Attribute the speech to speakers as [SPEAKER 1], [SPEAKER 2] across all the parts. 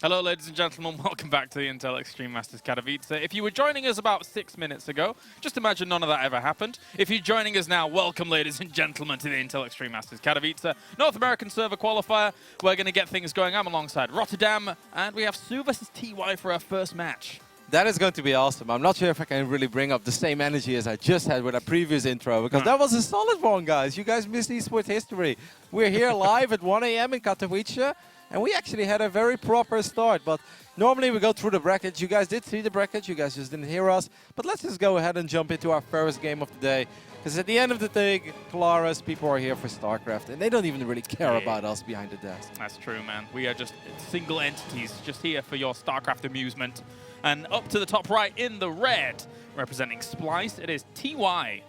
[SPEAKER 1] Hello, ladies and gentlemen. Welcome back to the Intel Extreme Masters Katowice. If you were joining us about 6 minutes ago, just imagine none of that ever happened. If you're joining us now, welcome, ladies and gentlemen, to the Intel Extreme Masters Katowice North American server qualifier. We're going to get things going. I'm alongside Rotterdam, and we have soO versus TY for our first match.
[SPEAKER 2] That is going to be awesome. I'm not sure if I can really bring up the same energy as I just had with our previous intro, because that was a solid one, guys. You guys missed esports history. We're here live at 1 AM in Katowice, and we actually had a very proper start. But normally we go through the brackets. You guys did see the brackets. You guys just didn't hear us. But let's just go ahead and jump into our first game of the day. Because at the end of the day, Katowice, people are here for StarCraft, and they don't even really care about us behind the desk.
[SPEAKER 1] That's true, man. We are just single entities, just here for your StarCraft amusement. And up to the top right in the red, representing Splice, it is TY.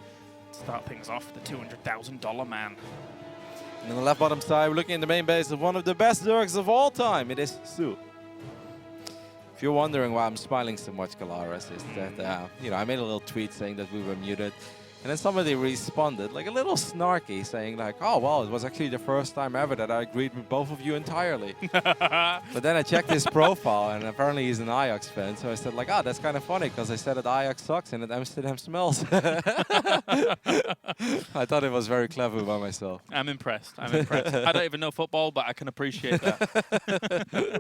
[SPEAKER 1] Start things off, the $200,000 man.
[SPEAKER 2] And on the left bottom side, we're looking in the main base of one of the best Zergs of all time. It is soO. If you're wondering why I'm smiling so much, Katowice, is that I made a little tweet saying that we were muted. And then somebody responded, like a little snarky, saying like, oh, well, it was actually the first time ever that I agreed with both of you entirely. But then I checked his profile, and apparently he's an Ajax fan. So I said like, oh, that's kind of funny, because I said that Ajax sucks and that Amsterdam smells. I thought it was very clever by myself.
[SPEAKER 1] I'm impressed. I'm impressed. I don't even know football, but I can appreciate that.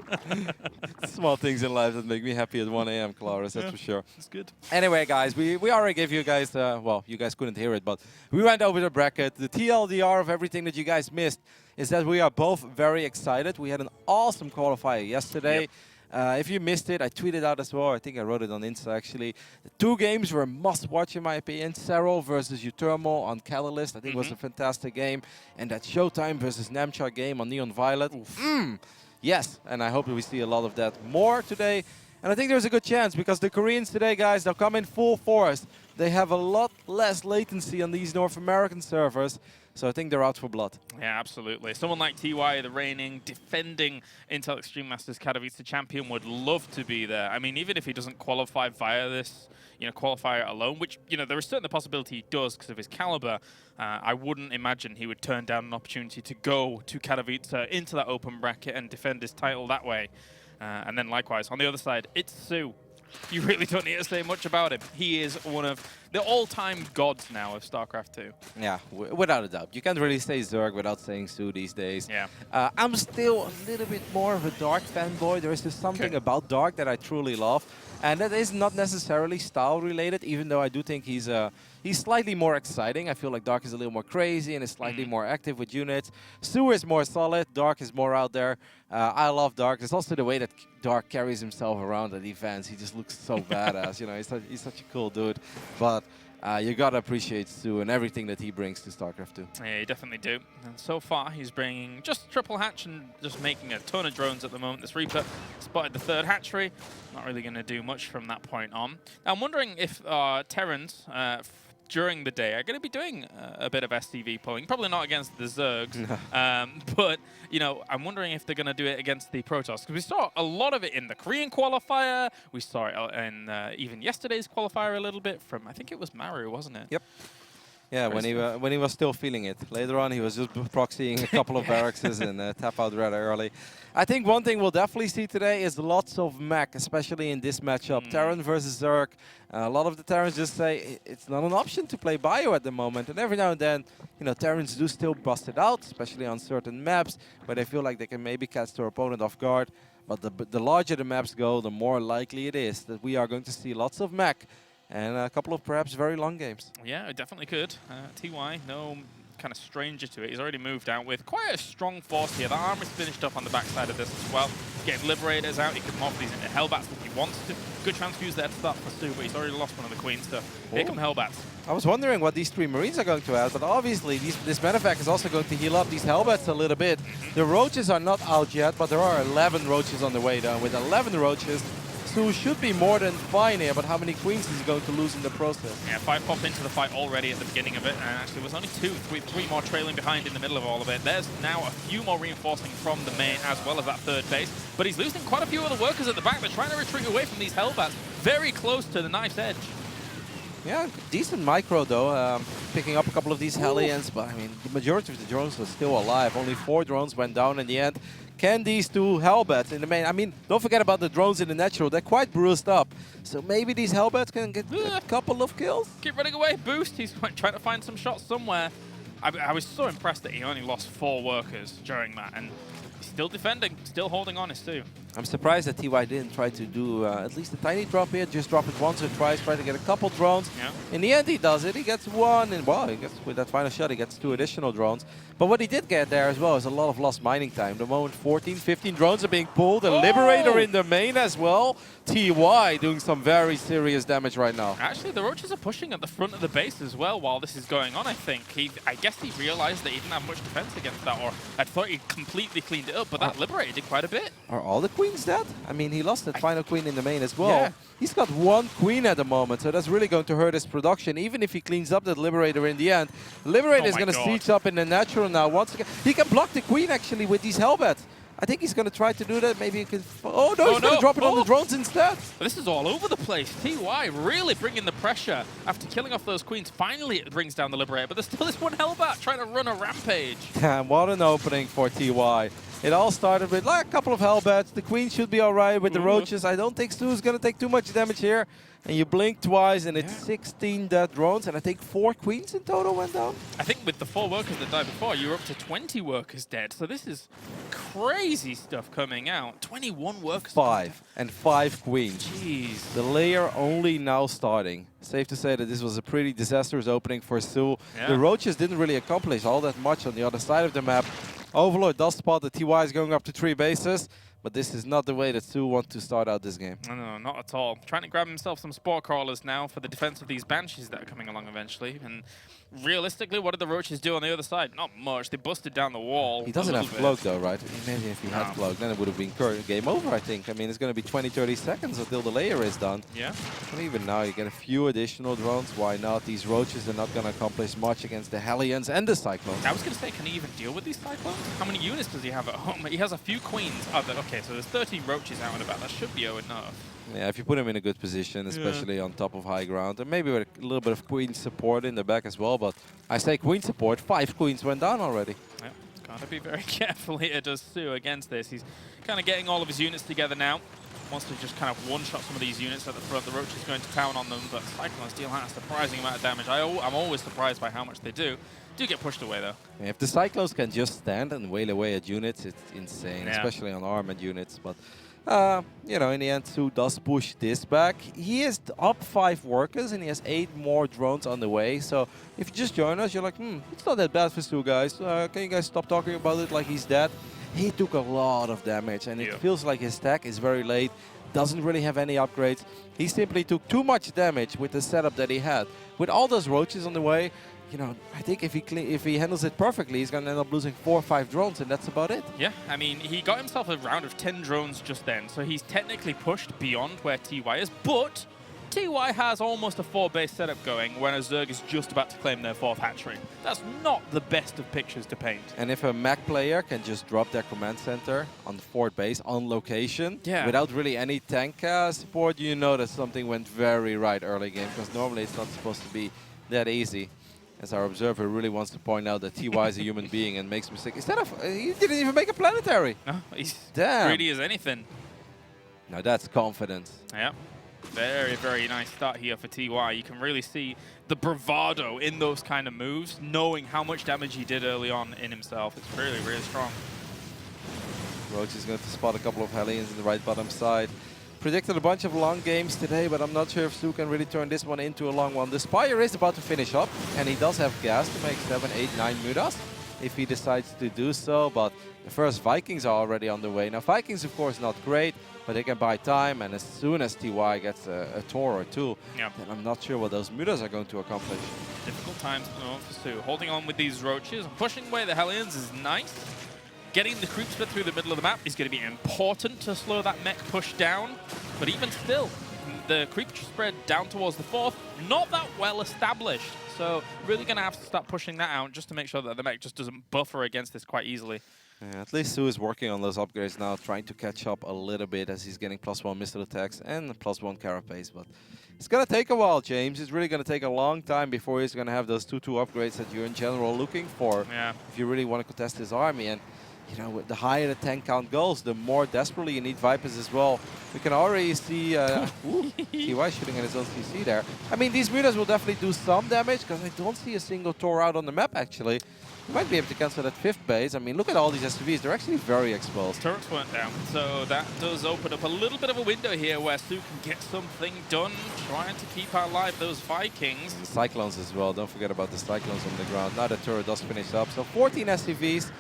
[SPEAKER 2] Small things in life that make me happy at 1 AM, Katowice, that's for sure.
[SPEAKER 1] It's good.
[SPEAKER 2] Anyway, guys, we already gave you guys, well, you guys couldn't hear it, but we went over the bracket. The TLDR of everything that you guys missed is that we are both very excited. We had an awesome qualifier yesterday. Yep. If you missed it, I tweeted out as well. I think I wrote it on Insta, actually. The two games were a must-watch, in my opinion. Serral versus Uthermal on Catalyst. I think was a fantastic game. And that Showtime versus Namchar game on Neon Violet. Yes, and I hope that we see a lot of that more today. And I think there's a good chance, because the Koreans today, guys, they'll come in full force. They have a lot less latency on these North American servers, so I think they're out for blood.
[SPEAKER 1] Yeah, absolutely. Someone like TY, the reigning, defending Intel Extreme Masters Katowice champion, would love to be there. I mean, even if he doesn't qualify via this, qualifier alone, which, there is certainly the possibility he does because of his caliber, I wouldn't imagine he would turn down an opportunity to go to Katowice into that open bracket and defend his title that way. And then likewise, on the other side, it's soO. You really don't need to say much about him. He is one of the all-time gods now of StarCraft II.
[SPEAKER 2] Yeah, without a doubt. You can't really say Zerg without saying soO these days.
[SPEAKER 1] Yeah.
[SPEAKER 2] I'm still a little bit more of a Dark fanboy. There is just something about Dark that I truly love. And that is not necessarily style-related, even though I do think he's slightly more exciting. I feel like Dark is a little more crazy and is slightly more active with units. soO is more solid. Dark is more out there. I love Dark. There's also the way that Dark carries himself around at events. He just looks so badass. He's such a cool dude. But you gotta appreciate soO and everything that he brings to StarCraft II.
[SPEAKER 1] Yeah, you definitely do. And so far, he's bringing just triple hatch and just making a ton of drones at the moment. This Reaper spotted the third hatchery. Not really going to do much from that point on. Now, I'm wondering if Terrans during the day are going to be doing a bit of SCV pulling. Probably not against the Zergs, but I'm wondering if they're going to do it against the Protoss, because we saw a lot of it in the Korean qualifier. We saw it in even yesterday's qualifier a little bit from, I think it was Maru, wasn't it?
[SPEAKER 2] Yep. Yeah, when he was still feeling it. Later on, he was just proxying a couple of barracks and tap out rather early. I think one thing we'll definitely see today is lots of mech, especially in this matchup. Terran versus Zerg. A lot of the Terrans just say it's not an option to play bio at the moment. And every now and then, Terrans do still bust it out, especially on certain maps where they feel like they can maybe catch their opponent off guard. But the larger the maps go, the more likely it is that we are going to see lots of mech. And a couple of perhaps very long games.
[SPEAKER 1] Yeah, it definitely could. TY, no kind of stranger to it. He's already moved out with quite a strong force here. The armor is finished up on the backside of this as well. Getting Liberators out, he can morph these into Hellbats if he wants to. Good transfuse there to start for soO, but he's already lost one of the Queens, so here come Hellbats.
[SPEAKER 2] I was wondering what these three Marines are going to add, but obviously this Medevac is also going to heal up these Hellbats a little bit. The Roaches are not out yet, but there are 11 Roaches on the way down. With 11 Roaches, soO should be more than fine here, but how many Queens is he going to lose in the process?
[SPEAKER 1] Yeah, 5 pop into the fight already at the beginning of it, and actually was only 2, 3 more trailing behind in the middle of all of it. There's now a few more reinforcing from the main as well as that third base, but he's losing quite a few of the workers at the back. They're trying to retreat away from these Hellbats, very close to the knife's edge.
[SPEAKER 2] Yeah, decent micro though. Picking up a couple of these Hellions, but I mean, the majority of the drones are still alive. Only 4 drones went down in the end. Can these 2 Hellbats in the main? I mean, don't forget about the drones in the natural. They're quite bruised up. So maybe these Hellbats can get a couple of kills.
[SPEAKER 1] Keep running away, boost. He's trying to find some shots somewhere. I was so impressed that he only lost 4 workers during that, and he's still defending, still holding on his SoO.
[SPEAKER 2] I'm surprised that TY didn't try to do at least a tiny drop here. Just drop it once or twice, try to get a couple drones.
[SPEAKER 1] Yeah.
[SPEAKER 2] In the end, he does it. He gets 1, and well, he gets, with that final shot, he gets 2 additional drones. But what he did get there as well is a lot of lost mining time. The moment 14, 15 drones are being pulled. A Liberator in the main as well. TY doing some very serious damage right now.
[SPEAKER 1] Actually, the Roaches are pushing at the front of the base as well while this is going on, I think. I guess he realized that he didn't have much defense against that, or I thought he completely cleaned it up, but that Liberator did quite a bit.
[SPEAKER 2] Are all the queens dead? I mean, he lost that final queen in the main as well.
[SPEAKER 1] Yeah.
[SPEAKER 2] He's got 1 queen at the moment, so that's really going to hurt his production, even if he cleans up that Liberator in the end. Liberator is going to siege up in the natural now. Once again, he can block the queen actually with these Hellbats. I think he's going to try to do that. Maybe he can... Oh, no, he's going to drop it on the drones instead.
[SPEAKER 1] This is all over the place. TY really bringing the pressure after killing off those queens. Finally, it brings down the Liberator, but there's still this 1 Hellbat trying to run a rampage.
[SPEAKER 2] Damn, what an opening for TY. It all started with like a couple of Hellbats. The queen should be all right with the Roaches. I don't think SoO is going to take too much damage here. And you blink twice, and it's 16 dead drones, and I think 4 queens in total went down.
[SPEAKER 1] I think with the 4 workers that died before, you were up to 20 workers dead. So this is crazy stuff coming out. 21 workers.
[SPEAKER 2] 5 and 5 queens.
[SPEAKER 1] Jeez.
[SPEAKER 2] The layer only now starting. Safe to say that this was a pretty disastrous opening for SoO.
[SPEAKER 1] Yeah.
[SPEAKER 2] The Roaches didn't really accomplish all that much on the other side of the map. Overlord does spot that TY is going up to 3 bases. But this is not the way that SoO want to start out this game.
[SPEAKER 1] No, not at all. Trying to grab himself some Spore Crawlers now for the defense of these Banshees that are coming along eventually. And realistically, what did the Roaches do on the other side? Not much. They busted down the wall.
[SPEAKER 2] He doesn't have cloak though, right? Imagine if he had cloak, then it would have been game over, I think. I mean, it's going to be 20, 30 seconds until the layer is done.
[SPEAKER 1] Yeah.
[SPEAKER 2] And even now, you get a few additional drones. Why not? These Roaches are not going to accomplish much against the Hellions and the Cyclones.
[SPEAKER 1] I was going to say, can he even deal with these Cyclones? How many units does he have at home? He has a few Queens. Oh, okay, so there's 13 Roaches out and about. That should be enough.
[SPEAKER 2] Yeah, if you put him in a good position, especially on top of high ground, and maybe with a little bit of queen support in the back as well. But I say queen support, 5 queens went down already.
[SPEAKER 1] Yeah, gotta be very careful here, does SoO against this. He's kind of getting all of his units together now. Wants to just kind of one-shot some of these units at the front. The Roach is going to town on them, but Cyclones deal a surprising amount of damage. I'm always surprised by how much they do. Do get pushed away though.
[SPEAKER 2] Yeah, if the Cyclones can just stand and wail away at units, it's insane, especially on armored units. But you know, in the end, SoO does push this back. He is up 5 workers, and he has 8 more drones on the way. So if you just join us, you're like, it's not that bad for SoO, guys. Can you guys stop talking about it like he's dead? He took a lot of damage, and it feels like his stack is very late. Doesn't really have any upgrades. He simply took too much damage with the setup that he had. With all those Roaches on the way, you know, I think if he handles it perfectly, he's going to end up losing 4 or 5 drones, and that's about it.
[SPEAKER 1] Yeah, I mean, he got himself a round of 10 drones just then, so he's technically pushed beyond where TY is, but TY has almost a 4-base setup going when a Zerg is just about to claim their 4th hatchery. That's not the best of pictures to paint.
[SPEAKER 2] And if a Mac player can just drop their command center on the 4th base on location without really any tank support, you know that something went very right early game, because normally it's not supposed to be that easy. As our observer really wants to point out that TY is a human being and makes mistakes. Instead of, he didn't even make a planetary.
[SPEAKER 1] No, he's
[SPEAKER 2] Damn.
[SPEAKER 1] greedy as anything.
[SPEAKER 2] Now that's confidence.
[SPEAKER 1] Yeah. Very, very nice start here for TY. You can really see the bravado in those kind of moves, knowing how much damage he did early on in himself. It's really, really strong.
[SPEAKER 2] Roach is going to spot a couple of Hellions in the right bottom side. Predicted a bunch of long games today, but I'm not sure if SoO can really turn this one into a long one. The Spire is about to finish up, and he does have gas to make 7, 8, 9 Mutas if he decides to do so, but the first Vikings are already on the way. Now, Vikings, of course, not great, but they can buy time, and as soon as TY gets a Tor or 2, then I'm not sure what those Mutas are going to accomplish.
[SPEAKER 1] Difficult times for SoO. Holding on with these Roaches and pushing away the Hellions is nice. Getting the creep split through the middle of the map is going to be important to slow that mech push down. But even still, the creep spread down towards the 4th, not that well established. So really going to have to start pushing that out just to make sure that the mech just doesn't buffer against this quite easily.
[SPEAKER 2] Yeah, at least soO is working on those upgrades now, trying to catch up a little bit as he's getting +1 missile attacks and +1 carapace. But it's going to take a while, James. It's really going to take a long time before he's going to have those 2-2 upgrades that you're in general looking for if you really want to contest his army. And you know, the higher the tank count goes, the more desperately you need Vipers as well. We can already see TY shooting at his own CC there. I mean, these mutas will definitely do some damage because I don't see a single Tor out on the map, actually. You might be able to cancel that 5th base. I mean, look at all these SUVs. They're actually very exposed.
[SPEAKER 1] Turrets weren't down, so that does open up a little bit of a window here where soO can get something done, trying to keep alive those Vikings.
[SPEAKER 2] And Cyclones as well. Don't forget about the Cyclones on the ground. Now the turret does finish up. So 14 SUVs.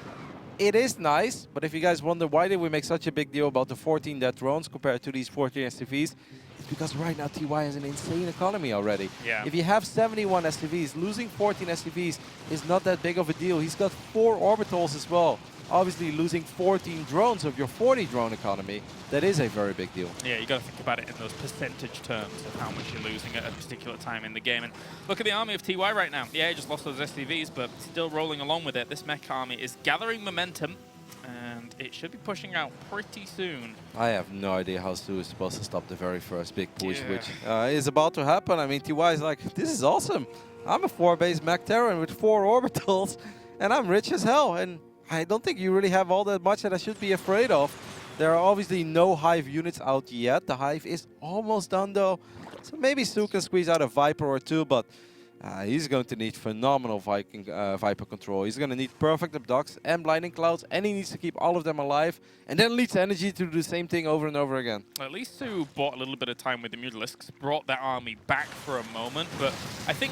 [SPEAKER 2] It is nice, but if you guys wonder why did we make such a big deal about the 14 dead drones compared to these 14 SUVs, it's because right now TY has an insane economy already.
[SPEAKER 1] Yeah.
[SPEAKER 2] If you have 71 SUVs, losing 14 SUVs is not that big of a deal. He's got 4 orbitals as well. Obviously, losing 14 drones of your 40 drone economy, that is a very big deal.
[SPEAKER 1] Yeah, you got to think about it in those percentage terms of how much you're losing at a particular time in the game. And look at the army of TY right now. Yeah, he just lost those SCVs, but still rolling along with it. This mech army is gathering momentum, and it should be pushing out pretty soon.
[SPEAKER 2] I have no idea how soO is supposed to stop the very first big push, which is about to happen. I mean, TY is like, this is awesome. I'm a 4-base mech Terran with 4 orbitals, and I'm rich as hell. And I don't think you really have all that much that I should be afraid of. There are obviously no Hive units out yet. The Hive is almost done though. So maybe soO can squeeze out a Viper or 2, but he's going to need phenomenal Viper control. He's going to need perfect abducts and blinding clouds, and he needs to keep all of them alive, and then leech energy to do the same thing over and over again.
[SPEAKER 1] At least soO bought a little bit of time with the Mutalisks, brought that army back for a moment, but I think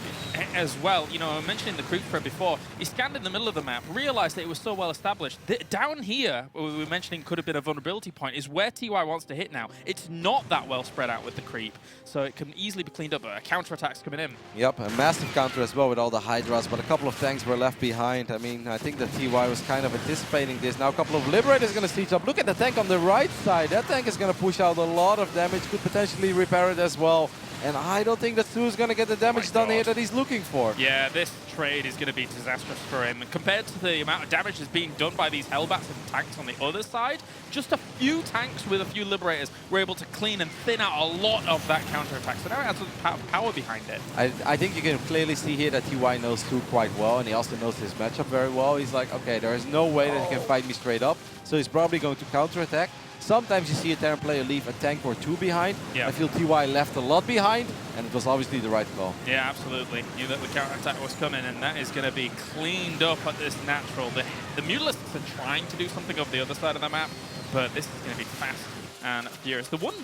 [SPEAKER 1] as well, you know, I mentioned the creep spread before, he scanned in the middle of the map, realized that it was so well established. Down here, where we were mentioning could have been a vulnerability point, is where TY wants to hit now. It's not that well spread out with the creep, so it can easily be cleaned up, but a counterattack's coming in.
[SPEAKER 2] Yep, a massive counter as well with all the Hydras, but a couple of tanks were left behind. I mean, I think that TY was kind of anticipating this. Now a couple of Liberators going to siege up. Look at the tank on the right side. That tank is going to push out a lot of damage, could potentially repair it as well. And I don't think that soO is going to get the damage done here that he's looking for.
[SPEAKER 1] Yeah, this trade is going to be disastrous for him. And compared to the amount of damage that's being done by these Hellbats and tanks on the other side, just a few tanks with a few Liberators were able to clean and thin out a lot of that counterattack. So now it has some power behind it.
[SPEAKER 2] I think you can clearly see here that TY knows soO quite well, and he also knows his matchup very well. He's like, okay, there is no way that he can fight me straight up. So he's probably going to counterattack. Sometimes you see a Terran player leave a tank or 2 behind. I feel TY left a lot behind, and it was obviously the right call.
[SPEAKER 1] Yeah, absolutely. Knew that the counterattack was coming, and that is going to be cleaned up at this natural. The Mutalisks are trying to do something over the other side of the map, but this is going to be fast and furious. The one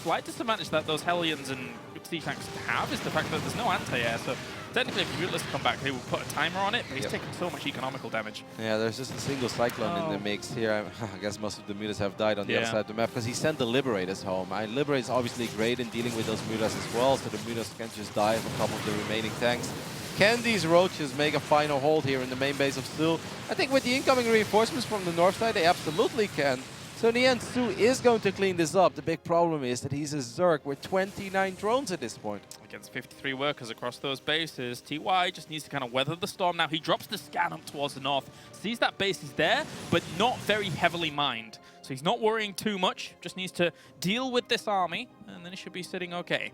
[SPEAKER 1] slight disadvantage that those Hellions and Sea tanks have is the fact that there's no anti-air, so technically if the Mutalisks come back, they will put a timer on it, but he's taking so much economical damage.
[SPEAKER 2] Yeah, there's just a single Cyclone in the mix here. I guess most of the Mutas have died on the other side of the map because he sent the Liberators home. Liberators is obviously great in dealing with those Mutas as well, so the Mutas can just die on top of the remaining tanks. Can these Roaches make a final hold here in the main base of soO? I think with the incoming reinforcements from the north side, they absolutely can. So in the end, soO is going to clean this up. The big problem is that he's a Zerg with 29 drones at this point.
[SPEAKER 1] Against 53 workers across those bases, TY just needs to kind of weather the storm. Now he drops the scan up towards the north, sees that base is there, but not very heavily mined. So he's not worrying too much, just needs to deal with this army, and then he should be sitting okay.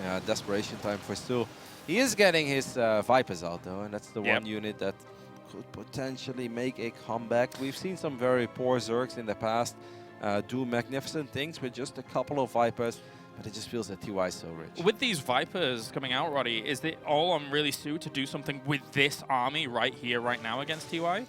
[SPEAKER 2] Yeah, desperation time for soO. He is getting his Vipers out though, and that's the one unit that could potentially make a comeback. We've seen some very poor Zergs in the past do magnificent things with just a couple of Vipers, but it just feels that TY is so rich.
[SPEAKER 1] With these Vipers coming out, Roddy, is it all on really soO to do something with this army right here, right now against TY?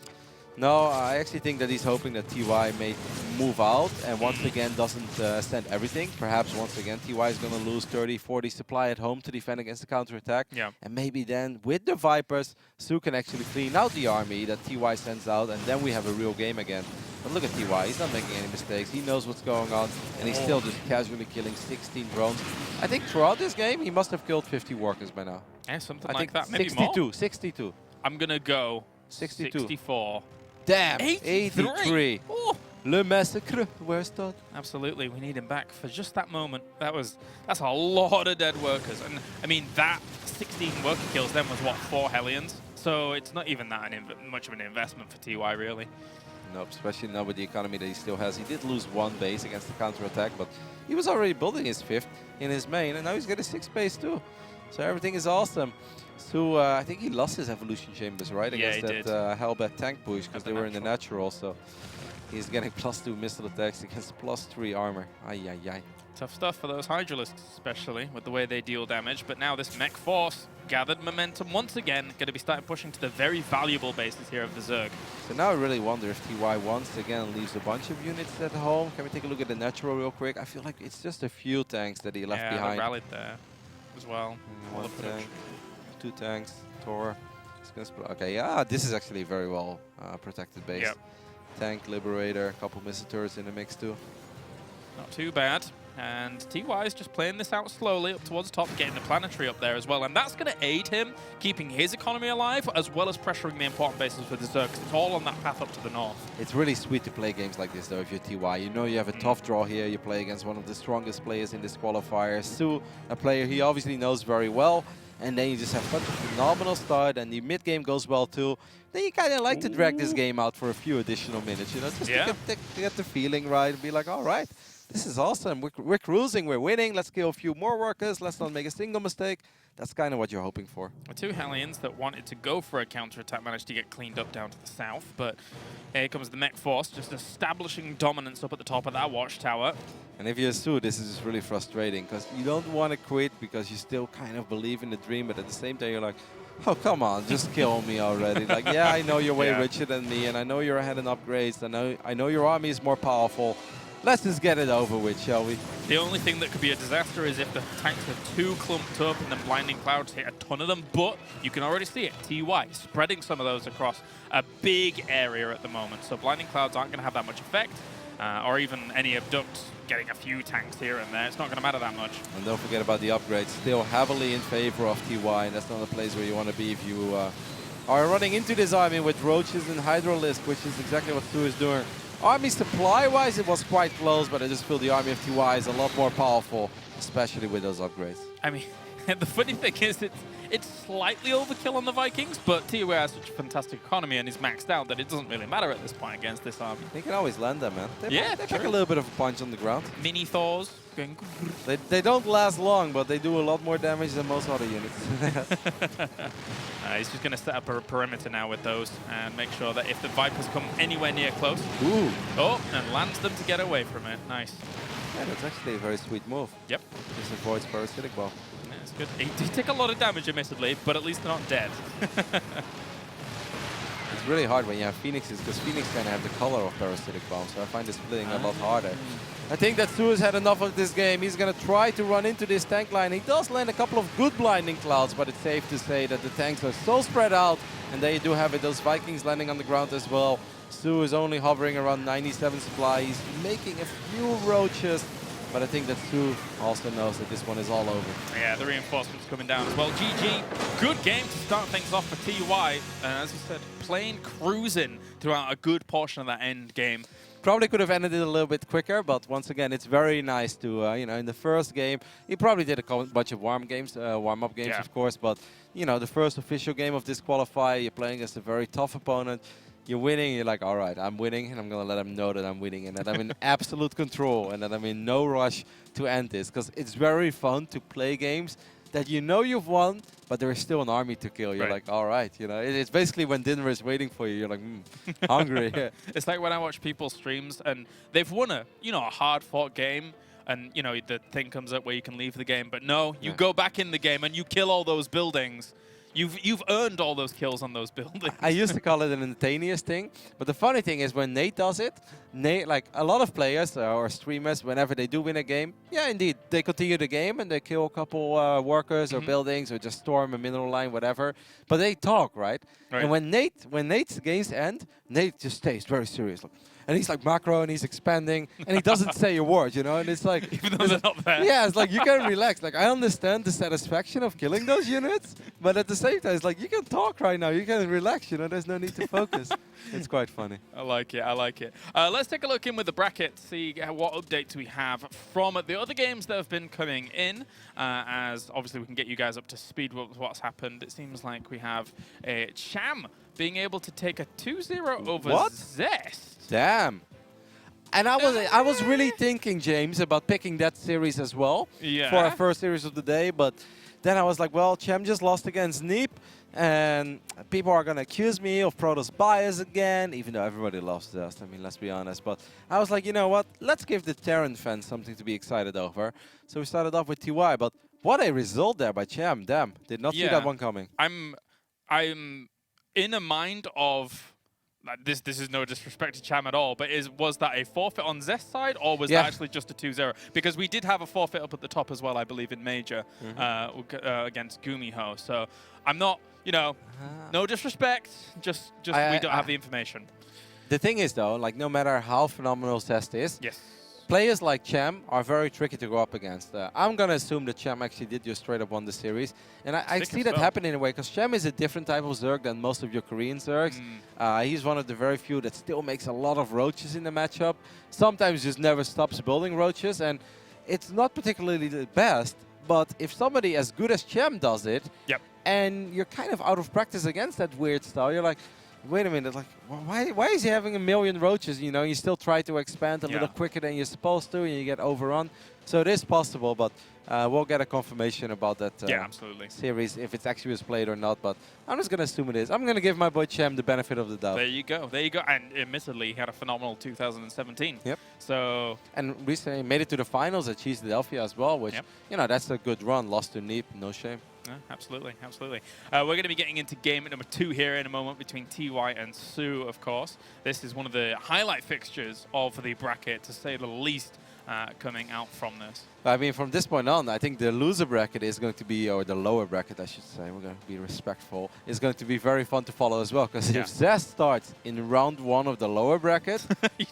[SPEAKER 2] No, I actually think that he's hoping that TY may move out and once again doesn't send everything. Perhaps once again TY is going to lose 30-40 supply at home to defend against the counterattack. And maybe then with the Vipers, soO can actually clean out the army that TY sends out, and then we have a real game again. But look at TY, he's not making any mistakes. He knows what's going on, and he's still just casually killing 16 drones. I think throughout this game, he must have killed 50 workers by now.
[SPEAKER 1] Yeah, something
[SPEAKER 2] I
[SPEAKER 1] like
[SPEAKER 2] think
[SPEAKER 1] that. Maybe
[SPEAKER 2] 62,
[SPEAKER 1] more?
[SPEAKER 2] 62.
[SPEAKER 1] I'm going to go
[SPEAKER 2] 62.
[SPEAKER 1] 64.
[SPEAKER 2] Damn,
[SPEAKER 1] 83.
[SPEAKER 2] 83.
[SPEAKER 1] Ooh.
[SPEAKER 2] Le massacre, where's Todd?
[SPEAKER 1] Absolutely, we need him back for just that moment. That's a lot of dead workers, and I mean that 16 worker kills then was what, 4 Hellions. So it's not even that much of an investment for TY really.
[SPEAKER 2] Nope, especially now with the economy that he still has. He did lose 1 base against the counter-attack, but he was already building his 5th in his main, and now he's got a 6th base too. So everything is awesome. So I think he lost his evolution chambers, right?
[SPEAKER 1] Yeah,
[SPEAKER 2] against that Hellbat tank push, because they were in the natural. So he's getting +2 missile attacks against +3 armor. Ay, ay, ay.
[SPEAKER 1] Tough stuff for those Hydralisks, especially with the way they deal damage. But now this mech force gathered momentum once again, going to be starting pushing to the very valuable bases here of the Zerg.
[SPEAKER 2] So now I really wonder if TY once again leaves a bunch of units at home. Can we take a look at the natural real quick? I feel like it's just a few tanks that he left behind.
[SPEAKER 1] Yeah, rallied there as well.
[SPEAKER 2] One tank, 2 tanks, Tor. Okay, yeah, this is actually a very well protected base.
[SPEAKER 1] Yep.
[SPEAKER 2] Tank, Liberator, a couple missile turrets in the mix too.
[SPEAKER 1] Not too bad. And TY is just playing this out slowly up towards top, getting the planetary up there as well. And that's going to aid him keeping his economy alive, as well as pressuring the important bases with the Zerg. It's all on that path up to the north.
[SPEAKER 2] It's really sweet to play games like this, though, if you're TY. You know you have a tough draw here. You play against one of the strongest players in this qualifier. soO, a player he obviously knows very well. And then you just have such a phenomenal start, and the mid-game goes well, too. Then you kind of like to drag this game out for a few additional minutes, you know, just to get the feeling right and be like, all right. This is awesome. We're cruising. We're winning. Let's kill a few more workers. Let's not make a single mistake. That's kind of what you're hoping for.
[SPEAKER 1] The 2 Hellions that wanted to go for a counterattack managed to get cleaned up down to the south. But here comes the mech force, just establishing dominance up at the top of that watchtower.
[SPEAKER 2] And if you're soO, this is just really frustrating because you don't want to quit because you still kind of believe in the dream. But at the same time, you're like, oh, come on, just kill me already. Like, yeah, I know you're way richer than me, and I know you're ahead in upgrades. I know your army is more powerful. Let's just get it over with, shall we?
[SPEAKER 1] The only thing that could be a disaster is if the tanks are too clumped up and then Blinding Clouds hit a ton of them, but you can already see it, TY, spreading some of those across a big area at the moment. So Blinding Clouds aren't going to have that much effect, or even any Abducts getting a few tanks here and there. It's not going to matter that much.
[SPEAKER 2] And don't forget about the upgrades, still heavily in favor of TY, and that's not a place where you want to be if you are running into this army with Roaches and Hydralisk, which is exactly what soO is doing. Army supply-wise, it was quite close, but I just feel the army of TY is a lot more powerful, especially with those upgrades. I
[SPEAKER 1] mean, the funny thing is it's slightly overkill on the Vikings, but TY has such a fantastic economy and is maxed out that it doesn't really matter at this point against this army.
[SPEAKER 2] They can always land them, man. They pack a little bit of a punch on the ground.
[SPEAKER 1] Mini Thors.
[SPEAKER 2] They don't last long, but they do a lot more damage than most other units.
[SPEAKER 1] He's just going to set up a perimeter now with those and make sure that if the Vipers come anywhere near close, and lands them to get away from it. Nice.
[SPEAKER 2] Yeah, that's actually a very sweet move.
[SPEAKER 1] Yep.
[SPEAKER 2] Just avoids parasitic bomb.
[SPEAKER 1] Yeah, it's good. He did take a lot of damage, admittedly, but at least they're not dead.
[SPEAKER 2] It's really hard when you have Phoenixes, because Phoenix kind of have the color of parasitic bomb, so I find the splitting a lot harder. I think that soO has had enough of this game. He's going to try to run into this tank line. He does land a couple of good Blinding Clouds, but it's safe to say that the tanks are so spread out, and there you do have it, those Vikings landing on the ground as well. soO is only hovering around 97 supply. He's making a few Roaches, but I think that soO also knows that this one is all over.
[SPEAKER 1] Yeah, the reinforcements coming down as well. GG, good game to start things off for TY. And as you said, playing cruising throughout a good portion of that end game.
[SPEAKER 2] Probably could have ended it a little bit quicker, but once again, it's very nice to, you know, in the first game, he probably did a bunch of warm-up games, of course, but, you know, the first official game of this qualifier, you're playing against a very tough opponent, you're winning, you're like, all right, I'm winning, and I'm going to let him know that I'm winning, and that I'm in absolute control, and that I'm in no rush to end this, because it's very fun to play games that you know you've won, but there is still an army to kill. You're like, all right, you know, it's basically when dinner is waiting for you. You're like, hungry.
[SPEAKER 1] It's like when I watch people's streams and they've won a hard-fought game, and you know the thing comes up where you can leave the game, but no, you go back in the game and you kill all those buildings. You've earned all those kills on those buildings.
[SPEAKER 2] I used to call it an instantaneous thing, but the funny thing is when Nate does it, like a lot of players or streamers, whenever they do win a game, yeah, indeed, they continue the game and they kill a couple workers or buildings or just storm a mineral line, whatever. But they talk, right? And when Nate's games end, Nate just stays very serious. And he's like macro and he's expanding and he doesn't say a word, you know, and it's like...
[SPEAKER 1] Even though they're not there.
[SPEAKER 2] Yeah, it's like you can relax. Like I understand the satisfaction of killing those units, but at the same time, it's like you can talk right now, you can relax, you know, there's no need to focus. It's quite funny.
[SPEAKER 1] I like it, I like it. Let's let's take a look in with the bracket, see what updates we have from the other games that have been coming in, as obviously we can get you guys up to speed with what's happened. It seems like we have Cham being able to take a 2-0 over Zest.
[SPEAKER 2] Damn. And I was really thinking, James, about picking that series as well for our first series of the day, but then I was like, well, Cham just lost against Neep, and people are going to accuse me of Protoss bias again, even though everybody loves Zest. I mean, let's be honest. But I was like, you know what? Let's give the Terran fans something to be excited over. So we started off with TY, but what a result there by Cham. Damn, did not see that one coming.
[SPEAKER 1] I'm in a mind of... This is no disrespect to Cham at all, but was that a forfeit on Zest's side, or was that actually just a 2-0? Because we did have a forfeit up at the top as well, I believe, in Major against Gumiho. So I'm not, no disrespect, just we don't have the information.
[SPEAKER 2] The thing is, though, like no matter how phenomenal Zest is, players like Cham are very tricky to go up against. I'm going to assume that Cham actually did just straight up won the series. And I see that happen in a way, because Cham is a different type of Zerg than most of your Korean Zergs. He's one of the very few that still makes a lot of roaches in the matchup. Sometimes just never stops building roaches. And it's not particularly the best, but if somebody as good as Cham does it, and you're kind of out of practice against that weird style, you're like, wait a minute, like, why is he having a million roaches? You know, you still try to expand a little quicker than you're supposed to, and you get overrun. So it is possible, but we'll get a confirmation about that series, if it's actually was played or not. But I'm just going to assume it is. I'm going to give my boy Cham the benefit of the doubt.
[SPEAKER 1] There you go. There you go. And admittedly, he had a phenomenal 2017. So...
[SPEAKER 2] And recently made it to the finals at Cheese Delphia as well, which, you know, that's a good run. Lost to Neep, no shame.
[SPEAKER 1] Absolutely, absolutely. We're going to be getting into game number 2 here in a moment between TY and soO, of course. This is one of the highlight fixtures of the bracket, to say the least, coming out from this.
[SPEAKER 2] I mean, from this point on, I think the loser bracket is going to be, or the lower bracket, I should say, we're going to be respectful, is going to be very fun to follow as well. Because if Zest starts in round 1 of the lower bracket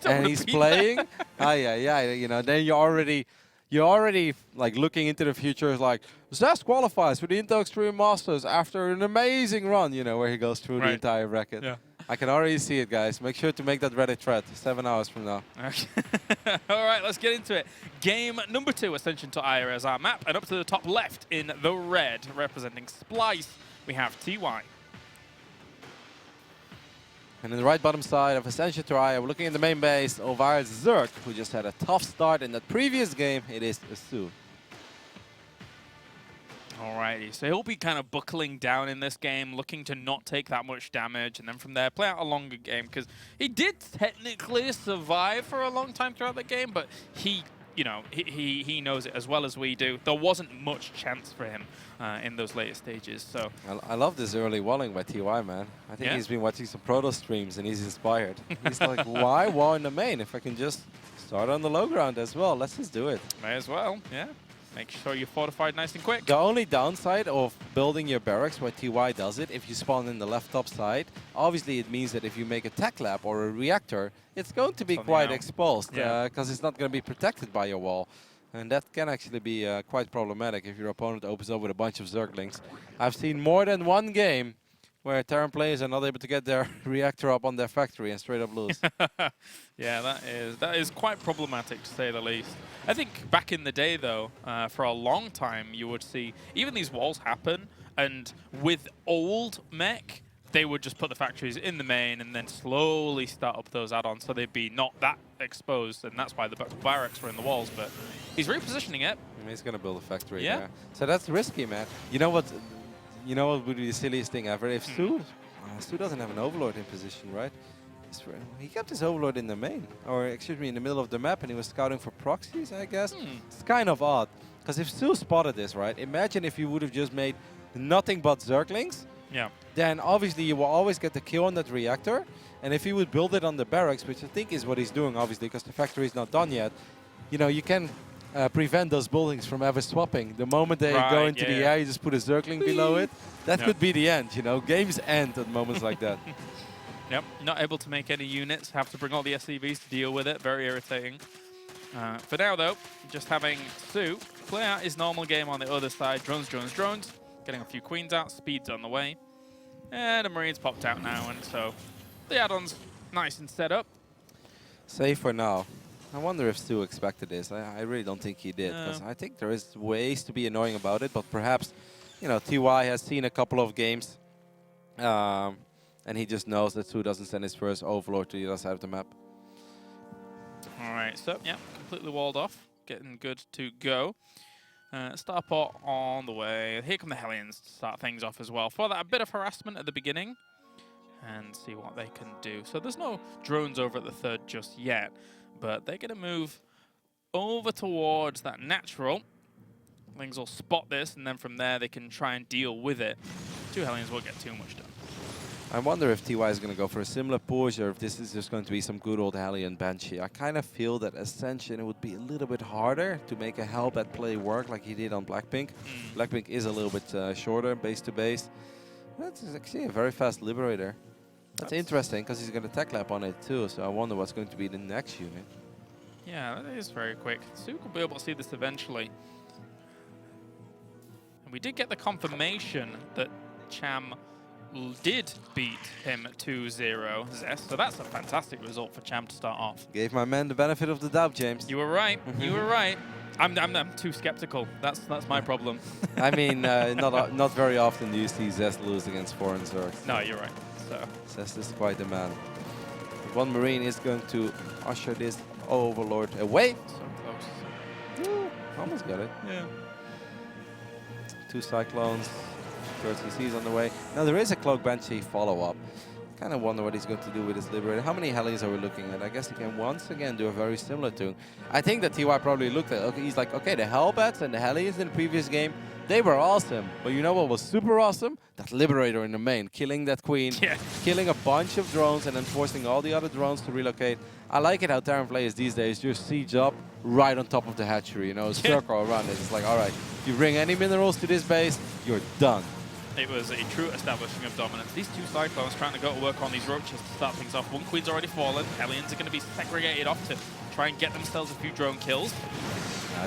[SPEAKER 2] and he's playing, you know, then you're already like looking into the future, like Zest qualifies for the Intel Extreme Masters after an amazing run, you know, where he goes through the entire bracket. I can already see it, guys. Make sure to make that Reddit thread 7 hours from now.
[SPEAKER 1] All right, let's get into it. Game number 2, Ascension to Ire as our map, and up to the top left in the red, representing Splice, we have TY.
[SPEAKER 2] And in the right bottom side of Ascension to Ire, we're looking at the main base of our Zerg, who just had a tough start in that previous game. It is soO.
[SPEAKER 1] Alrighty, so he'll be kind of buckling down in this game, looking to not take that much damage, and then from there play out a longer game, because he did technically survive for a long time throughout the game, but he knows it as well as we do. There wasn't much chance for him in those later stages. So
[SPEAKER 2] I love this early walling by TY, man. I think he's been watching some Protoss streams and he's inspired. He's like, why wall in the main if I can just start on the low ground as well? Let's just do it.
[SPEAKER 1] May as well, yeah. Make sure you're fortified nice and quick.
[SPEAKER 2] The only downside of building your barracks where TY does it, if you spawn in the left top side, obviously it means that if you make a tech lab or a reactor, it's going to be quite exposed because it's not going to be protected by your wall. And that can actually be quite problematic if your opponent opens up with a bunch of Zerglings. I've seen more than one game where Terran players are not able to get their reactor up on their factory and straight up lose.
[SPEAKER 1] Yeah, that is quite problematic, to say the least. I think back in the day, though, for a long time, you would see even these walls happen, and with old mech, they would just put the factories in the main and then slowly start up those add-ons, so they'd be not that exposed, and that's why the barracks were in the walls. But he's repositioning it.
[SPEAKER 2] He's going to build a factory there. So that's risky, man. You know what? You know what would be the silliest thing ever? If soO doesn't have an Overlord in position, right? He kept his Overlord in the main, or excuse me, in the middle of the map, and he was scouting for proxies, I guess. It's kind of odd, because if soO spotted this, right? Imagine if you would have just made nothing but Zerglings. Then obviously you will always get the kill on that reactor, and if he would build it on the barracks, which I think is what he's doing, obviously, because the factory is not done yet, you know, you can prevent those buildings from ever swapping. The moment they go into the air, you just put a Zergling below it. That could be the end, you know. Games end at moments like that.
[SPEAKER 1] Yep, not able to make any units, have to bring all the SCVs to deal with it. Very irritating. For now, though, just having soO play out his normal game on the other side. Drones, drones, drones. Getting a few queens out, speed's on the way. And the Marines popped out now, and so the add-on's nice and set up.
[SPEAKER 2] Safe for now. I wonder if Stu expected this. I really don't think he did, because I think there is ways to be annoying about it, but perhaps, you know, TY has seen a couple of games, and he just knows that Stu doesn't send his first Overlord to the other side of the map.
[SPEAKER 1] All right, so, yeah, completely walled off. Getting good to go. Starport on the way. Here come the Hellions to start things off as well. For that, a bit of harassment at the beginning. And see what they can do. So there's no drones over at the third just yet. But they're going to move over towards that natural. Lings will spot this, and then from there they can try and deal with it. Two Hellions won't get too much done.
[SPEAKER 2] I wonder if TY is going to go for a similar push, or if this is just going to be some good old Hellion Banshee. I kind of feel that Ascension, it would be a little bit harder to make a Hellbat play work like he did on Blackpink. Blackpink is a little bit shorter, base to base. That's actually a very fast Liberator. That's interesting, because he's going to tech lap on it too, so I wonder what's going to be the next unit.
[SPEAKER 1] Yeah, that is very quick. soO will be able to see this eventually. And we did get the confirmation that Cham did beat him 2-0 Zest, so that's a fantastic result for Cham to start off.
[SPEAKER 2] Gave my man the benefit of the doubt, James.
[SPEAKER 1] You were right. You were right. I'm too skeptical. That's my problem.
[SPEAKER 2] I mean, not very often do you see Zest lose against foreign Zergs.
[SPEAKER 1] No, you're right. So
[SPEAKER 2] Zest is quite a man. One Marine is going to usher this Overlord away.
[SPEAKER 1] close.
[SPEAKER 2] Woo, almost got it.
[SPEAKER 1] Yeah.
[SPEAKER 2] Two Cyclones. Third CC's on the way. Now there is a Cloak Banshee follow-up. Kind of wonder what he's going to do with his Liberator. How many Hellions are we looking at? I guess he can once again do a very similar tune. I think that TY probably looked at, okay, he's like, okay, the Hellbats and the Hellions in the previous game, they were awesome. But you know what was super awesome? That Liberator in the main, killing that Queen, killing a bunch of drones and then forcing all the other drones to relocate. I like it how Terran players these days just siege up right on top of the hatchery, you know, circle around it. It's like, all right, if you bring any minerals to this base, you're done.
[SPEAKER 1] It was a true establishing of dominance. These two Cyclones trying to go to work on these roaches to start things off. One Queen's already fallen. Hellions are going to be segregated off to try and get themselves a few drone kills.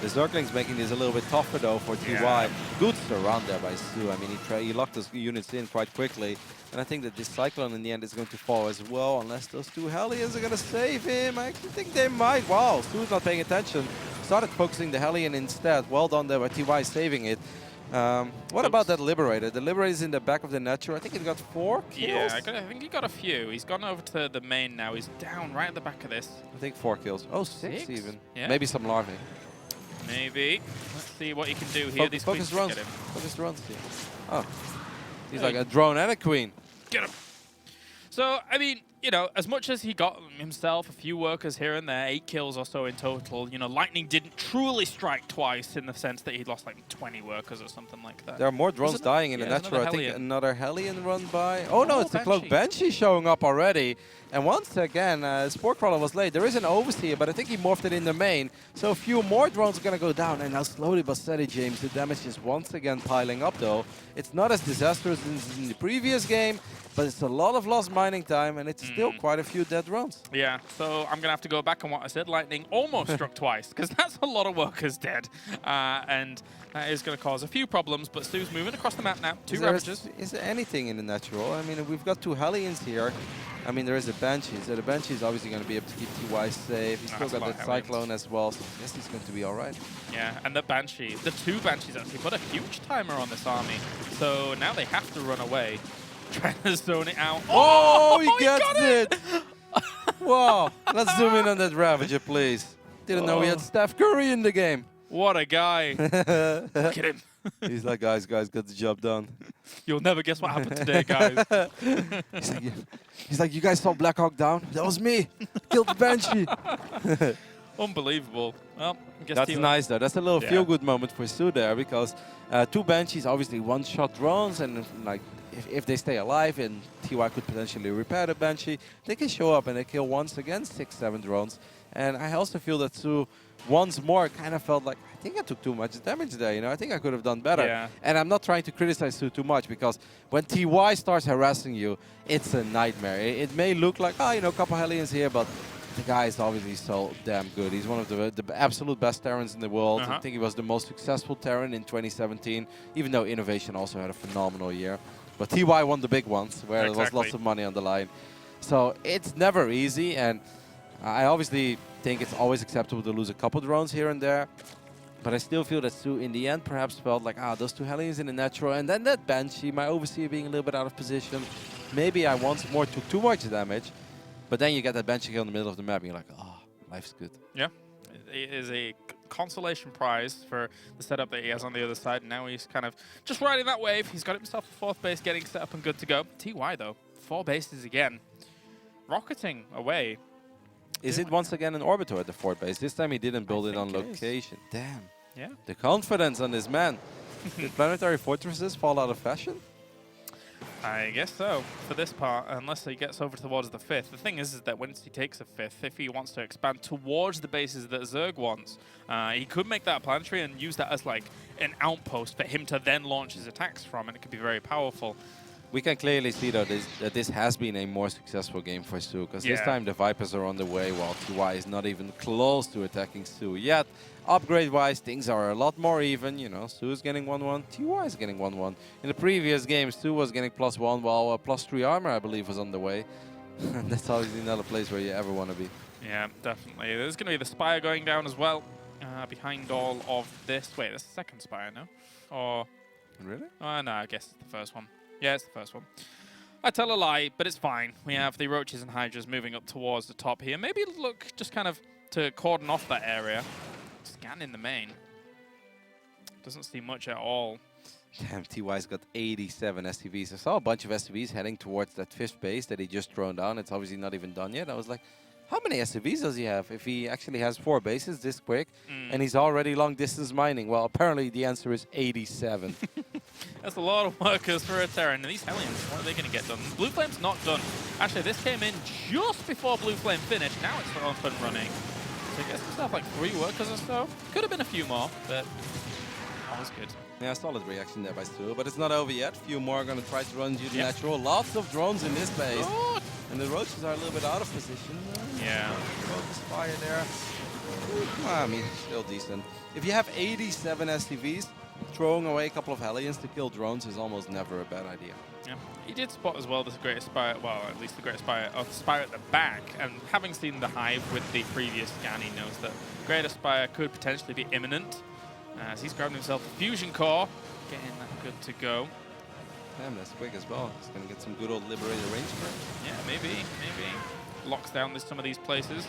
[SPEAKER 2] The Zergling's making this a little bit tougher though for TY. Good surround there by soO. I mean, he locked his units in quite quickly. And I think that this Cyclone in the end is going to fall as well, unless those two Hellions are going to save him. I actually think they might. Wow, soO's not paying attention. Started focusing the Hellion instead. Well done there by TY saving it. What about that Liberator? The Liberator is in the back of the Natural. I think it got 4 kills.
[SPEAKER 1] Yeah, I think he got a few. He's gone over to the main now. He's down right at the back of this.
[SPEAKER 2] I think 4 kills. Oh, 6 even.
[SPEAKER 1] Yeah.
[SPEAKER 2] Maybe some larvae.
[SPEAKER 1] Maybe. Let's see what he can do here. These
[SPEAKER 2] Focus
[SPEAKER 1] Queens
[SPEAKER 2] drones.
[SPEAKER 1] get him.
[SPEAKER 2] Focus drones. Oh, he's like a drone and a Queen.
[SPEAKER 1] Get him. So, I mean, you know, as much as he got himself a few workers here and there, 8 kills or so in total, you know, Lightning didn't truly strike twice in the sense that he lost like 20 workers or something like that.
[SPEAKER 2] There are more drones dying in the Natural. I think
[SPEAKER 1] Hellion.
[SPEAKER 2] another Hellion run by. Oh no, it's the
[SPEAKER 1] Banshee.
[SPEAKER 2] Cloak Banshee showing up already. And once again, Sporecrawler was late. There is an Overseer, but I think he morphed it in the main. So a few more drones are going to go down. And now slowly but steady, James, the damage is once again piling up though. It's not as disastrous as in the previous game, but it's a lot of lost mining time, and it's still quite a few dead drones.
[SPEAKER 1] Yeah, so I'm going to have to go back on what I said. Lightning almost struck twice, because that's a lot of workers dead. And that is going to cause a few problems, but soO's moving across the map now. 2 Ravagers.
[SPEAKER 2] Is there anything in the Natural? I mean, we've got 2 Hellions here. I mean, there is a Banshee, so the Banshee is obviously going to be able to keep TY safe. He's still got that Cyclone as well, so I guess he's going to be all right.
[SPEAKER 1] Yeah, and the Banshee, the 2 Banshees actually put a huge timer on this army. So now they have to run away, trying to zone it out.
[SPEAKER 2] Oh, he gets it! Wow, let's zoom in on that Ravager, please. Didn't know we had Steph Curry in the game.
[SPEAKER 1] What a guy. Look at him.
[SPEAKER 2] He's like, guys, got the job done.
[SPEAKER 1] You'll never guess what happened today, guys.
[SPEAKER 2] he's like, you guys saw Black Hawk Down? That was me. Killed the Banshee.
[SPEAKER 1] Unbelievable. Well, I guess
[SPEAKER 2] that's nice, though. That's a little feel-good moment for soO there, because 2 Banshees, obviously one-shot drones, and like if they stay alive and TY could potentially repair the Banshee, they can show up and they kill once again 6-7 drones. And I also feel that soO once more kind of felt like, I think I took too much damage there, you know, I think I could have done better.
[SPEAKER 1] Yeah.
[SPEAKER 2] And I'm not trying to criticize soO too much, because when TY starts harassing you, it's a nightmare. It may look like, oh, you know, a couple Hellions here, but the guy is obviously so damn good. He's one of the absolute best Terrans in the world. I think he was the most successful Terran in 2017, even though Innovation also had a phenomenal year. But TY won the big ones, where there was lots of money on the line. So it's never easy, and I obviously think it's always acceptable to lose a couple drones here and there, but I still feel that soO in the end perhaps felt like, those 2 Hellions in the natural, and then that Banshee, my Overseer being a little bit out of position. Maybe I once more took too much damage, but then you get that Banshee kill in the middle of the map, and you're like, life's good.
[SPEAKER 1] Yeah, it is a consolation prize for the setup that he has on the other side. And now he's kind of just riding that wave. He's got himself a 4th base, getting set up and good to go. TY though, 4 bases again, rocketing away.
[SPEAKER 2] Is it once again an Orbiter at the 4th base? This time he didn't build it on location. Damn.
[SPEAKER 1] Yeah.
[SPEAKER 2] The confidence on this man. Did planetary fortresses fall out of fashion?
[SPEAKER 1] I guess so, for this part, unless he gets over towards the 5th. The thing is that once he takes a 5th, if he wants to expand towards the bases that Zerg wants, he could make that planetary and use that as like an outpost for him to then launch his attacks from, and it could be very powerful.
[SPEAKER 2] We can clearly see though that this has been a more successful game for soO, because this time the Vipers are on the way while TY is not even close to attacking soO yet. Upgrade-wise, things are a lot more even. You know, soO is getting 1-1, TY is getting 1-1. In the previous game, soO was getting +1, while +3 armor, I believe, was on the way. That's obviously not a place where you ever want to be.
[SPEAKER 1] Yeah, definitely. There's going to be the Spire going down as well, behind all of this. Wait, there's the 2nd Spire, no? Or...
[SPEAKER 2] Really?
[SPEAKER 1] No, I guess it's the 1st one. Yeah, it's the 1st one. I tell a lie, but it's fine. We have the Roaches and Hydras moving up towards the top here. Maybe look just kind of to cordon off that area. Scan in the main. Doesn't see much at all.
[SPEAKER 2] Damn, TY's got 87 SCVs. I saw a bunch of SCVs heading towards that 5th base that he just thrown down. It's obviously not even done yet. I was like, how many SCVs does he have if he actually has 4 bases this quick and he's already long distance mining? Well, apparently the answer is 87.
[SPEAKER 1] That's a lot of workers for a Terran. And these Hellions, what are they going to get done? Blue Flame's not done. Actually, this came in just before Blue Flame finished. Now it's up and running. So I guess we have like 3 workers or so. Could have been a few more, but that was good.
[SPEAKER 2] Yeah, solid reaction there by soO, but it's not over yet. Few more are going to try to run due to natural. Lots of drones in this base. Oh. And the Roaches are a little bit out of position.
[SPEAKER 1] Yeah.
[SPEAKER 2] Focus fire there. I mean, still decent. If you have 87 SCVs, throwing away a couple of Hellions to kill drones is almost never a bad idea.
[SPEAKER 1] Yeah. He did spot as well the Great Spire, well, at least the Great Spire, Spire at the back. And having seen the Hive with the previous scan, he knows that Greater Spire could potentially be imminent. As he's grabbing himself a fusion core, getting that good to go.
[SPEAKER 2] Damn, that's quick as well. He's going to get some good old Liberator range for it.
[SPEAKER 1] Yeah, maybe. Locks down some of these places.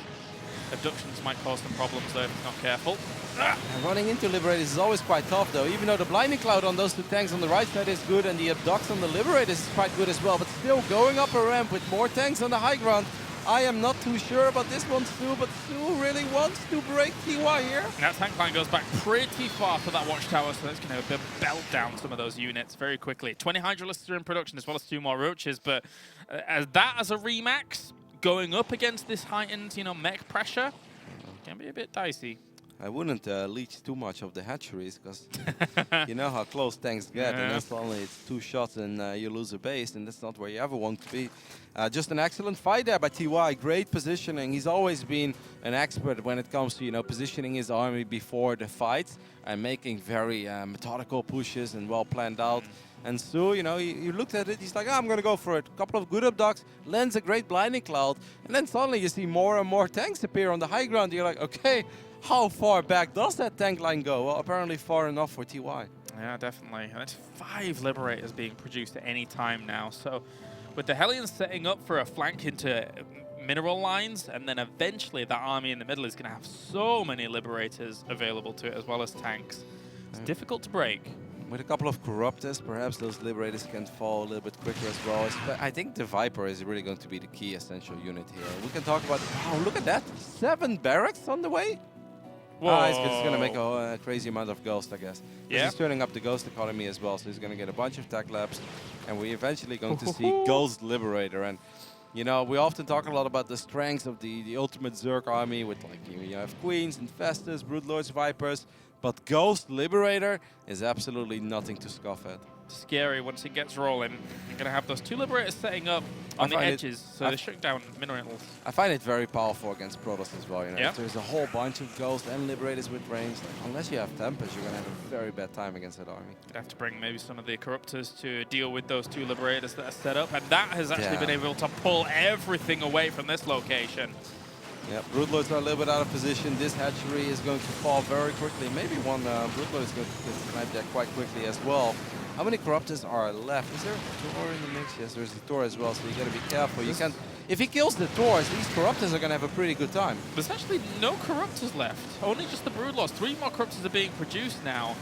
[SPEAKER 1] Abductions might cause some problems though if he's not careful.
[SPEAKER 2] And running into Liberators is always quite tough though, even though the Blinding Cloud on those 2 tanks on the right side is good and the Abducts on the Liberators is quite good as well, but still going up a ramp with more tanks on the high ground. I am not too sure about this one, soO, but soO really wants to break TY here.
[SPEAKER 1] And that tank line goes back pretty far for that watchtower, so that's going to belt down some of those units very quickly. 20 Hydralisks are in production, as well as 2 more Roaches, but as a Remax, going up against this heightened, mech pressure, can be a bit dicey.
[SPEAKER 2] I wouldn't leech too much of the hatcheries, because you know how close tanks get, and then suddenly it's 2 shots and you lose a base, and that's not where you ever want to be. Just an excellent fight there by TY, great positioning. He's always been an expert when it comes to positioning his army before the fights and making very methodical pushes and well planned out. And soO, he looked at it, he's like, I'm going to go for it. A couple of good abducts, lands a great Blinding Cloud, and then suddenly you see more and more tanks appear on the high ground. You're like, okay, how far back does that tank line go? Well, apparently far enough for TY.
[SPEAKER 1] Yeah, definitely. And that's 5 Liberators being produced at any time now. So with the Hellions setting up for a flank into mineral lines, and then eventually that army in the middle is going to have so many Liberators available to it, as well as tanks. It's difficult to break.
[SPEAKER 2] With a couple of Corruptors, perhaps those Liberators can fall a little bit quicker as well. I think the Viper is really going to be the key essential unit here. We can talk about... Oh, look at that! 7 barracks on the way?
[SPEAKER 1] Whoa.
[SPEAKER 2] He's going to make a crazy amount of Ghost, I guess.
[SPEAKER 1] Yeah.
[SPEAKER 2] He's turning up the Ghost economy as well, so he's going to get a bunch of tech labs. And we're eventually going to see Ghost Liberator. And, we often talk a lot about the strengths of the ultimate Zerg army with, like, you have Queens, Infestors, Broodlords, Vipers. But Ghost Liberator is absolutely nothing to scoff at.
[SPEAKER 1] Scary once it gets rolling. You're going to have those 2 Liberators setting up on the edges, so they shut down minerals.
[SPEAKER 2] I find it very powerful against Protoss as well.
[SPEAKER 1] Yep.
[SPEAKER 2] If there's a whole bunch of Ghosts and Liberators with range, unless you have Tempest, you're going to have a very bad time against that army.
[SPEAKER 1] You'd have to bring maybe some of the Corruptors to deal with those 2 Liberators that are set up, and that has actually been able to pull everything away from this location.
[SPEAKER 2] Yeah, Broodlords are a little bit out of position. This hatchery is going to fall very quickly. Maybe one Broodlord is going to get sniped there quite quickly as well. How many Corruptors are left? Is there a Tor in the mix? Yes, there's a Tor as well, so you got to be careful. You can't. If he kills the Tors, these Corruptors are going to have a pretty good time.
[SPEAKER 1] There's actually no Corruptors left. Only just the Broodlords. 3 more Corruptors are being produced now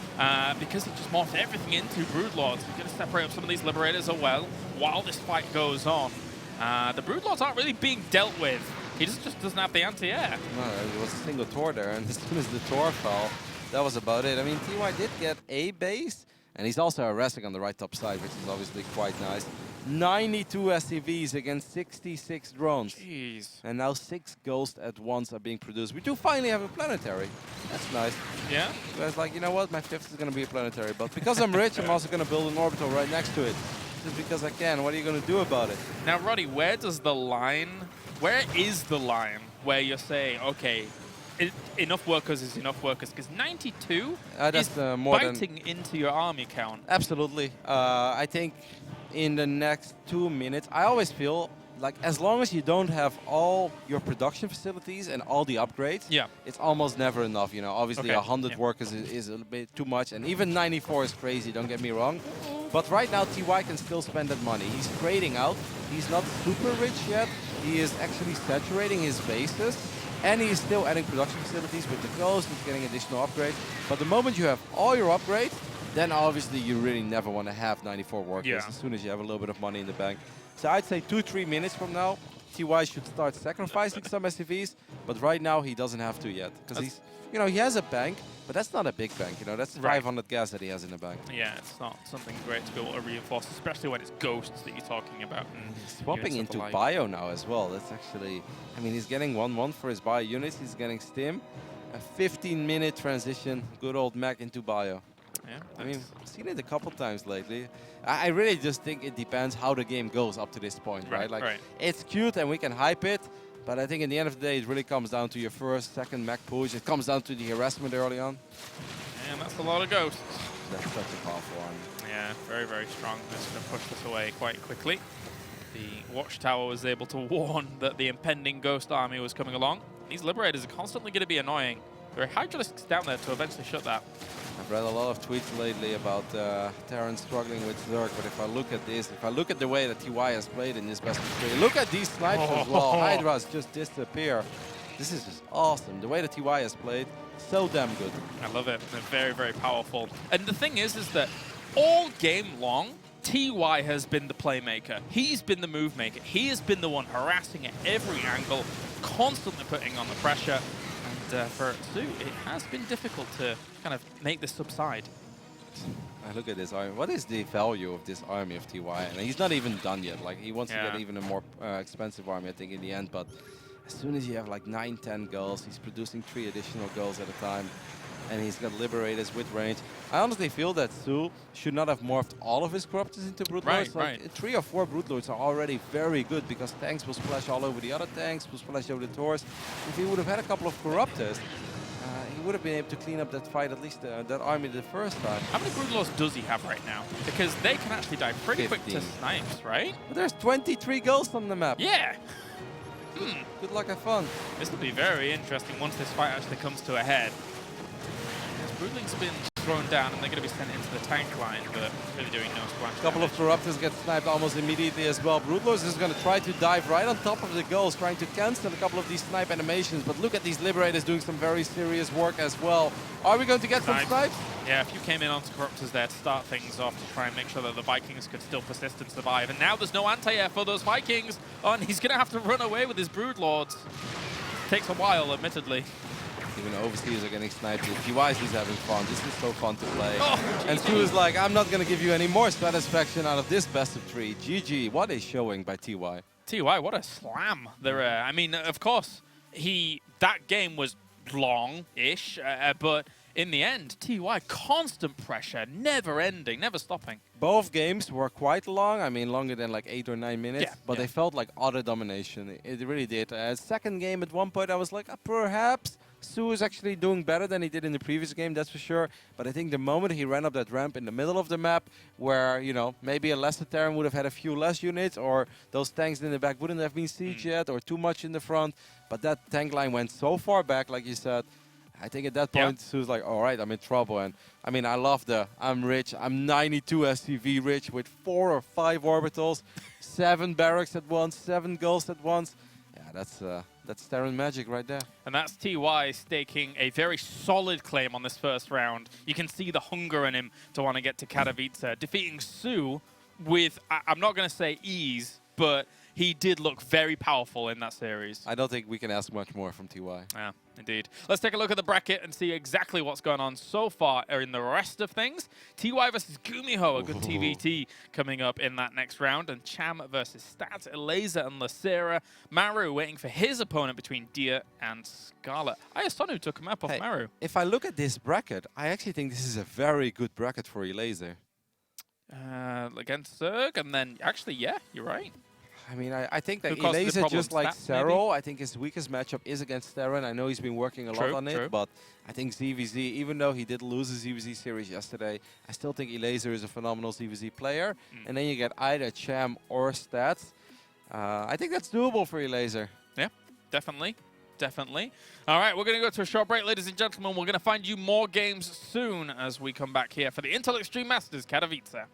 [SPEAKER 1] because he just morphed everything into Broodlords. He's going to separate up some of these Liberators as well while this fight goes on. The Broodlords aren't really being dealt with. He just doesn't have the anti-air.
[SPEAKER 2] No, there was a single Tor there, and as soon as the Tor fell, that was about it. I mean, TY did get a base, and he's also harassing on the right top side, which is obviously quite nice. 92 SCVs against 66 drones.
[SPEAKER 1] Jeez.
[SPEAKER 2] And now 6 ghosts at once are being produced. We do finally have a planetary. That's nice.
[SPEAKER 1] Yeah?
[SPEAKER 2] I was like, you know what, my 5th is going to be a planetary. But because I'm rich, I'm also going to build an orbital right next to it. Just because I can. What are you going to do about it?
[SPEAKER 1] Now, Roddy, where is the line where you're saying, okay, enough workers is enough workers? Because 92
[SPEAKER 2] that's
[SPEAKER 1] is
[SPEAKER 2] more
[SPEAKER 1] biting into your army count.
[SPEAKER 2] Absolutely. I think in the next 2 minutes, I always feel like as long as you don't have all your production facilities and all the upgrades,
[SPEAKER 1] yeah,
[SPEAKER 2] it's almost never enough. You know, obviously 100 workers is a bit too much, and even 94 is crazy, don't get me wrong. But right now, TY can still spend that money. He's trading out. He's not super rich yet. He is actually saturating his bases, and he is still adding production facilities with the Ghost. He's getting additional upgrades. But the moment you have all your upgrades, then obviously you really never want to have 94 workers as soon as you have a little bit of money in the bank. So I'd say 2-3 minutes from now, TY should start sacrificing some SCVs, but right now he doesn't have to yet, because he's, you know, he has a bank, but that's not a big bank. You know, that's 500 gas that he has in the bank.
[SPEAKER 1] Yeah, it's not something great to be able to reinforce, especially when it's ghosts that you're talking about. And
[SPEAKER 2] he's swapping into bio now as well. That's actually, I mean, he's getting 1-1 for his bio units. He's getting stim. A 15-minute transition, good old Mac into bio.
[SPEAKER 1] Yeah,
[SPEAKER 2] I mean, I've seen it a couple times lately. I really just think it depends how the game goes up to this point, right? Like, it's cute and we can hype it, but I think in the end of the day, it really comes down to your first, second mech push. It comes down to the harassment early on.
[SPEAKER 1] And that's a lot of ghosts.
[SPEAKER 2] That's such a powerful one.
[SPEAKER 1] Yeah, very, very strong. That's going to push this away quite quickly. The Watchtower was able to warn that the impending ghost army was coming along. These Liberators are constantly going to be annoying. There are Hydralisks down there to eventually shut that.
[SPEAKER 2] I've read a lot of tweets lately about Terran struggling with Zerg, but if I look at this, if I look at the way that TY has played in this best of 3, look at these snipes as well. Hydras just disappear. This is just awesome. The way that TY has played, so damn good.
[SPEAKER 1] I love it. They're very, very powerful. And the thing is that all game long, TY has been the playmaker. He's been the move maker. He has been the one harassing at every angle, constantly putting on the pressure. And for soO, it has been difficult to kind of make this subside.
[SPEAKER 2] I look at this army. What is the value of this army of TY? And he's not even done yet. Like, he wants to get even a more expensive army, I think, in the end. But as soon as you have like 9-10 girls, he's producing 3 additional girls at a time. And he's got Liberators with range. I honestly feel that soO should not have morphed all of his Corruptors into Broodlords. Like 3 or 4 Broodlords are already very good, because tanks will splash all over the other tanks, will splash over the Tors. If he would have had a couple of Corruptors, he would have been able to clean up that fight, at least that army the first time.
[SPEAKER 1] How many Broodlords does he have right now? Because they can actually die pretty quick to snipes, right?
[SPEAKER 2] But there's 23 ghosts on the map.
[SPEAKER 1] Yeah.
[SPEAKER 2] Good luck, have fun.
[SPEAKER 1] This will be very interesting once this fight actually comes to a head. Broodling's been thrown down and they're going to be sent into the tank line, but really doing no splash.
[SPEAKER 2] A couple of Corruptors get sniped almost immediately as well. Broodlords is going to try to dive right on top of the ghost, trying to cancel a couple of these snipe animations. But look at these Liberators doing some very serious work as well. Are we going to get some snipes?
[SPEAKER 1] Yeah, a few came in onto Corruptors there to start things off to try and make sure that the Vikings could still persist and survive. And now there's no anti-air for those Vikings. Oh, and he's going to have to run away with his Broodlords. Takes a while, admittedly.
[SPEAKER 2] Even overseas are getting sniped. TY's he's having fun. This is so fun to play.
[SPEAKER 1] Oh,
[SPEAKER 2] and soO is like, I'm not going to give you any more satisfaction out of this best of 3. GG. What a showing by TY.
[SPEAKER 1] TY, what a slam. I mean, of course, that game was long-ish, but in the end, TY, constant pressure, never ending, never stopping.
[SPEAKER 2] Both games were quite long. I mean, longer than like 8 or 9 minutes, but they felt like utter domination. It really did. Second game, at one point, I was like, perhaps soO is actually doing better than he did in the previous game, that's for sure. But I think the moment he ran up that ramp in the middle of the map, where, you know, maybe a lesser Terran would have had a few less units, or those tanks in the back wouldn't have been sieged yet, or too much in the front. But that tank line went so far back, like you said. I think at that point, soO's like, all right, I'm in trouble. And I mean, I love I'm rich. I'm 92 SCV rich with 4 or 5 orbitals, 7 barracks at once, 7 ghosts at once. Yeah, that's Terran magic right there. And
[SPEAKER 1] that's TY staking a very solid claim on this first round. You can see the hunger in him to want to get to Katowice, defeating soO with, I'm not going to say ease, but he did look very powerful in that series.
[SPEAKER 2] I don't think we can ask much more from TY.
[SPEAKER 1] Yeah, indeed. Let's take a look at the bracket and see exactly what's going on so far in the rest of things. TY versus Gumiho, a good TvT coming up in that next round. And Cham versus Stats, Elazer and Lacera. Maru waiting for his opponent between Dia and Scarlet. Ayasonu took him up off Maru.
[SPEAKER 2] If I look at this bracket, I actually think this is a very good bracket for Elazer.
[SPEAKER 1] Against Zerg, and then actually, yeah, you're right.
[SPEAKER 2] I mean, I think that Elazer, just like Sero, I think his weakest matchup is against Terran. I know he's been working a lot on it, but I think ZvZ, even though he did lose the ZvZ series yesterday, I still think Elazer is a phenomenal ZvZ player. And then you get either Cham or Stats. I think that's doable for Elazer.
[SPEAKER 1] Yeah, definitely. Definitely. All right, we're going to go to a short break, ladies and gentlemen. We're going to find you more games soon as we come back here for the Intel Extreme Masters Katowice.